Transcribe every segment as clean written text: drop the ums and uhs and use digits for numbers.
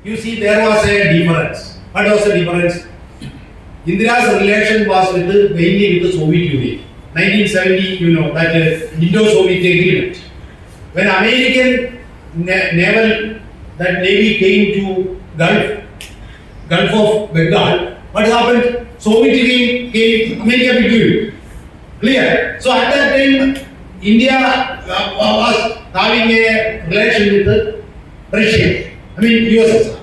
you see there was a difference. What was the difference? Indira's relation was mainly with the Soviet Union. 1970, you know, that Indo-Soviet agreement. When American naval, that navy came to Gulf of Bengal, what happened? Soviet Union came, America between. Clear? So at that time, India was having a relation with Russia. I mean USSR.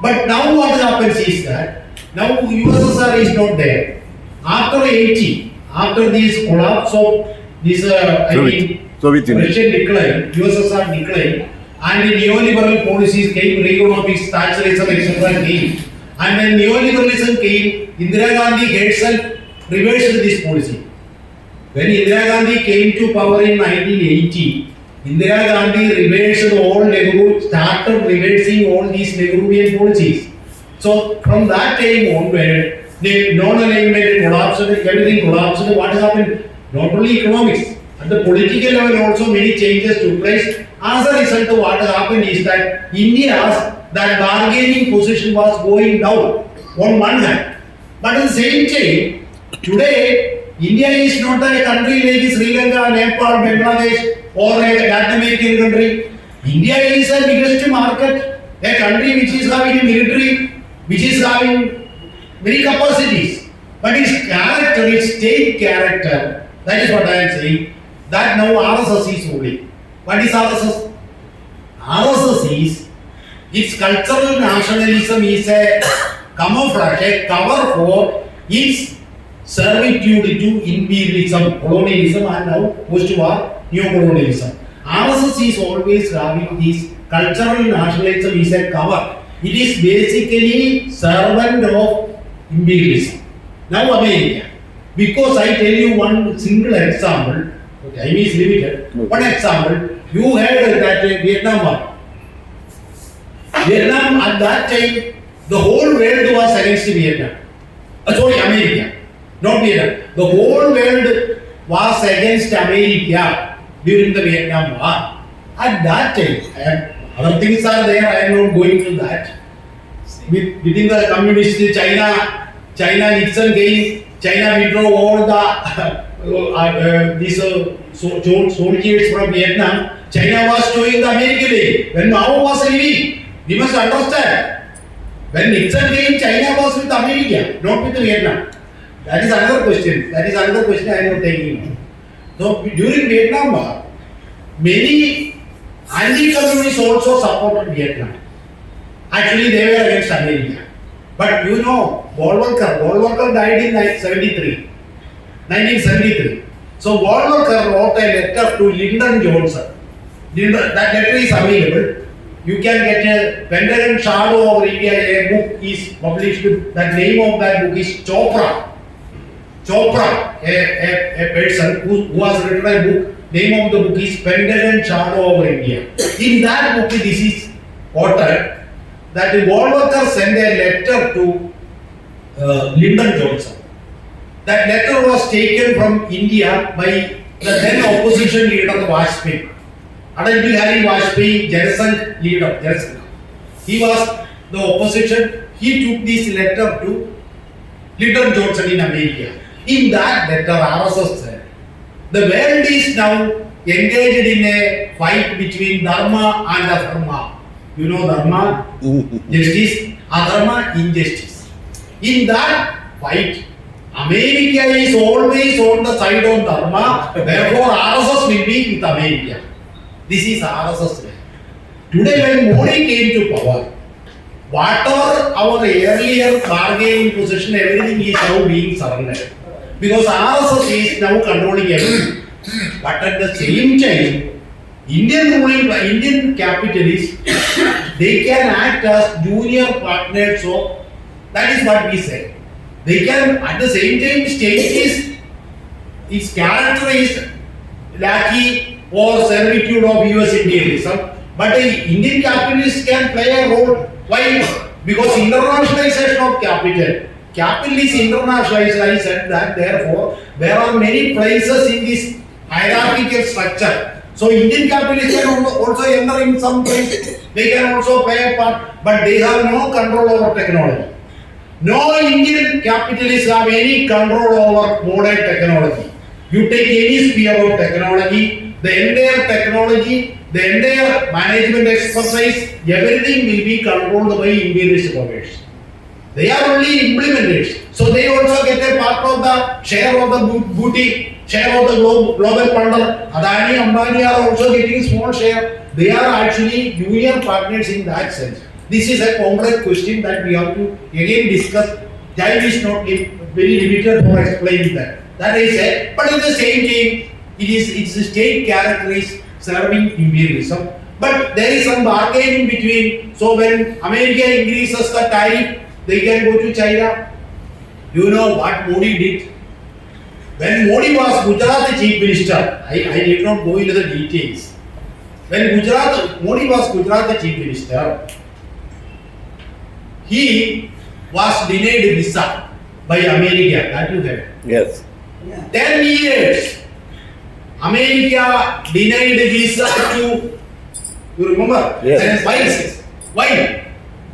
But now what happens is that now USSR is not there. After 80, after this collapse of this Soviet Union. Russian decline, USSR decline, and the neoliberal policies came, economics, Thatcherism, etc. came. And when neoliberalism came, Indira Gandhi herself reversed this policy. When Indira Gandhi came to power in 1980, Indira Gandhi started reversing all these Nehruvian policies. So from that time onward, the non-alignment collapsed, everything collapsed. What happened? Not only economics, at the political level also many changes took place. As a result, what happened is that India's that bargaining position was going down on one hand. But at the same time, today, India is not a country like Sri Lanka, Nepal, Bangladesh or a Latin American country. India is the biggest market, a country which is having a military, which is having many capacities. But its character, its state character, that is what I am saying, that now RSS is ruling. What is RSS? RSS is, its cultural nationalism is a camouflage, a cover for its servitude to imperialism, colonialism and now post-war neo-colonialism. RSS is always having this cultural nationalism is a cover. It is basically servant of imperialism. Now America, because I tell you one single example, time is limited, one example, you heard that Vietnam War. Vietnam at that time, the whole world was against Vietnam. America, not Vietnam. The whole world was against America during the Vietnam War. At that time, other things are there, I am not going to that. Within the communist China Nixon came, China withdrew all the these soldiers from Vietnam. China was showing the American aid. When Mao was leaving, we must understand. When Nixon came, China was with America, not with Vietnam. That is another question. That is another question I am not taking. So during Vietnam War, many anti-communists also supported Vietnam. Actually, they were against America. But you know, Walker died in 1973. So Walker wrote a letter to Lyndon Johnson. That letter is available. You can get a Pentagon Shadow over India. A book is published. The name of that book is Chopra. Chopra, a person who has written a book. Name of the book is Pentagon Shadow over India. In that book, this is quoted that Walker sent a letter to Lyndon Johnson. That letter was taken from India by the then opposition leader Vajpayee. Atal Bihari Vajpayee, Janasangh's leader. He was the opposition. He took this letter to Lyndon Johnson in America. In that letter, RSS said, the world is now engaged in a fight between Dharma and Adharma. You know Dharma, justice, Adharma, injustice. In that fight, America is always on the side of Dharma, therefore RSS will be with America. This is RSS way. Today when Modi came to power, whatever our earlier bargaining position, everything is now being surrendered. Because RSS is now controlling everything. But at the same time, Indian capitalists, they can act as junior partners, so that is what we say. They can, at the same time, state its character is lackey or servitude of US imperialism, but the Indian capitalists can play a role. Why? Because internationalization of capital. Capital is internationalized, I said that, therefore, there are many places in this hierarchical structure So Indian capitalists can also enter in some place. They can also play a part, but they have no control over technology. No Indian capitalists have any control over modern technology. You take any sphere of technology, the entire technology, the entire management expertise, everything will be controlled by imperialist powers. They are only implementers. So they also get a part of the share of the booty, share of the global plunder. Adani, Ambani are also getting small share. They are actually junior partners in that sense. This is a complex question that we have to again discuss. Time is not very limited for explaining that. That I said. But at the same time, it's a state character is serving imperialism. But there is some bargaining between. So when America increases the tariff, they can go to China. You know what Modi did? When Modi was Gujarat chief minister, I did not go into the details. When Modi was Gujarat chief minister, he was denied visa by America. That you have. Yes. 10 years, America denied visa to, you remember? Yes. Why?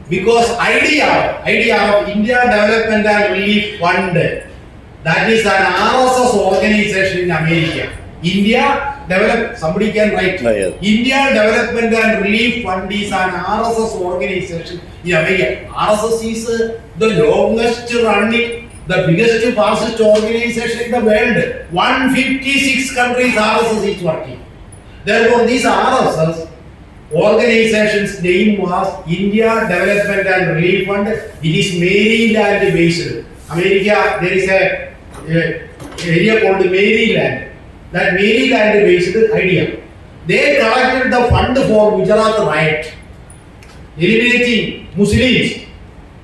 Because idea of India Development and Relief Fund, that is an RSS organization in America. Somebody can write. Yes. India Development and Relief Fund is an RSS organization in America. RSS is the longest running, the biggest, fastest organization in the world. 156 countries RSS is working. Therefore, these RSS organization's name was India Development and Relief Fund. It is Maryland based. America, there is a area called Maryland. That Maryland based idea. They collected the fund for Gujarat riot, eliminating Muslims.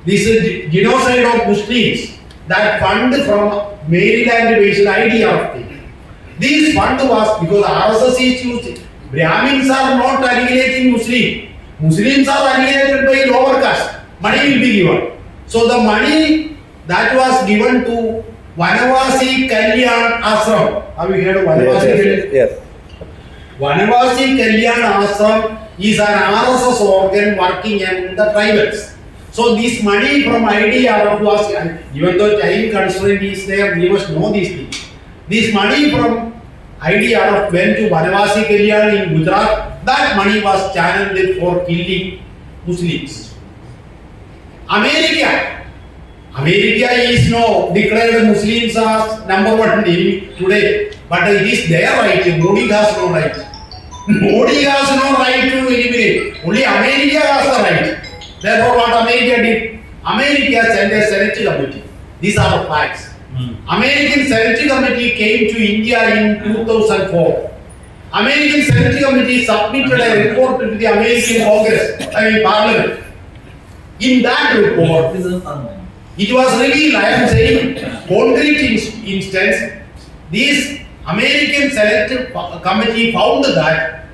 This is genocide of Muslims. That fund from Maryland based idea of thing. This fund was because RSS is used. Brahmins are not annihilating Muslims. Muslims are annihilated by lower caste. Money will be given. So the money that was given to Vanavasi Kalyan Ashram. Have you heard of Vanavasi Kalyan? Yes. Vanavasi Kalyan Ashram is an RSS organ working in the tribals. So this money from IDRF was, even though time constraint is there, we must know these things. This money from IDRF went to Vanavasi Kalyan in Gujarat. That money was channeled for killing Muslims. America is now declared Muslims as number one enemy today, but it is their right. Modi has no right. Modi has no right to eliminate. Only America has the right. Therefore, what America did? America sent a Senate committee. These are the facts. American Senate committee came to India in 2004. American Senate committee submitted a report to the American Parliament. In that report, it was revealed, I am saying, concrete instance, this American Senate committee found that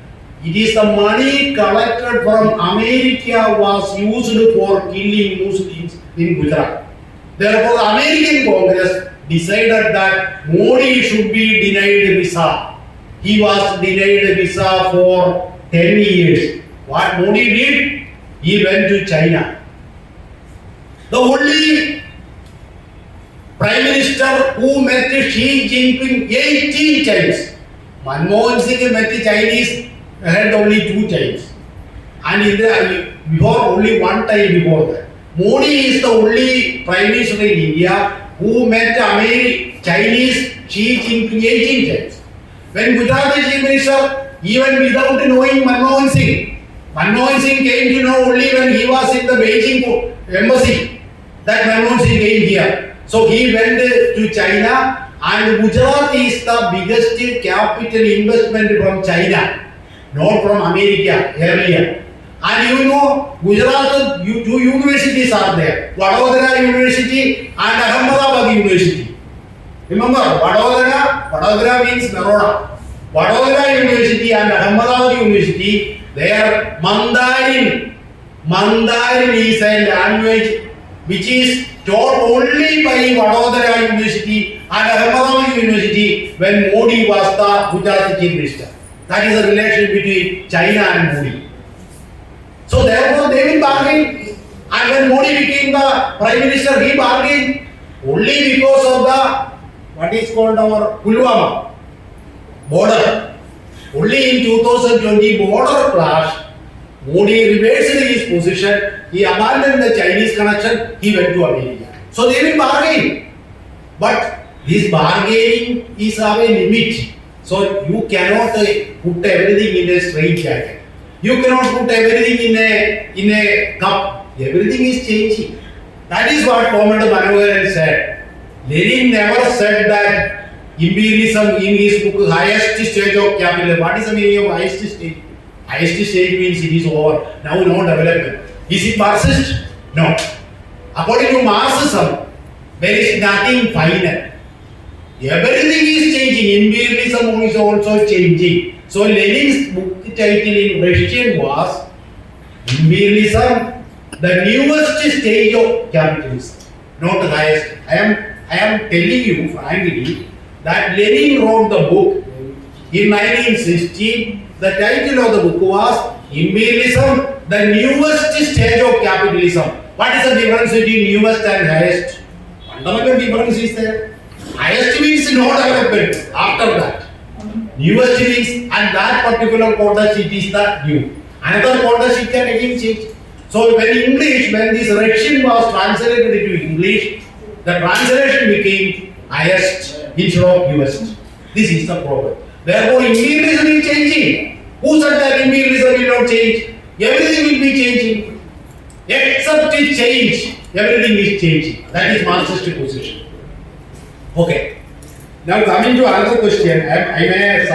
it is the money collected from America was used for killing Muslims in Gujarat. Therefore, the American Congress decided that Modi should be denied visa. He was denied visa for 10 years. What Modi did? He went to China. The only Prime Minister who met Xi Jinping 18 times. Manmohan Singh met the Chinese had only 2 times. And before only 1 time before that. Modi is the only Prime Minister in India who met Chinese Xi Jinping 18 times. When Gujarat Chief Minister, even without knowing Manmohan Singh came to know only when he was in the Beijing embassy that Manmohan Singh came here. So he went to China, and Gujarat is the biggest capital investment from China, not from America earlier. And you know, Gujarat, 2 universities are there. Vadodara University and Ahmedabad University. Remember, Vadodara means Baroda. Vadodara University and Ahmedabad University, they are Mandarin. Mandarin is a language which is taught only by Vadodara University and Ahmedabad University when Modi was the Gujarat Chief Minister. That is the relation between China and Modi. So therefore they will bargain. And when Modi became the Prime Minister, he bargained only because of the what is called our Pulwama border. Only in 2020 border clash, Modi reversed his position. He abandoned the Chinese connection. He went to America. So they will bargain. But this bargaining is of a limit. So you cannot put everything in a straight jacket. You cannot put everything in a cup. Everything is changing. That is what Commander Manoharan said. Lenin never said that imperialism in his book highest stage of capitalism. What is the meaning of highest stage? Highest stage means it is over. Now no development. Is it Marxist? No. According to Marxism, there is nothing final. Everything is changing. Imperialism is also changing. So Lenin's book title in Russian was Imperialism, the newest stage of capitalism, not the highest. I am telling you frankly that Lenin wrote the book in 1916. The title of the book was Imperialism, the newest stage of capitalism. What is the difference between newest and highest? Fundamental difference is there. Highest means no development after that. Newest means and that particular quota sheet is the new. Another quota sheet can again change. So when this Russian was translated into English, the translation became highest instead of newest. This is the problem. Therefore, imperialism is changing. Who said that imperialism will not change? Everything will be changing. Except it change, everything is changing. That is Marxist position. Okay. Now coming to another question, I may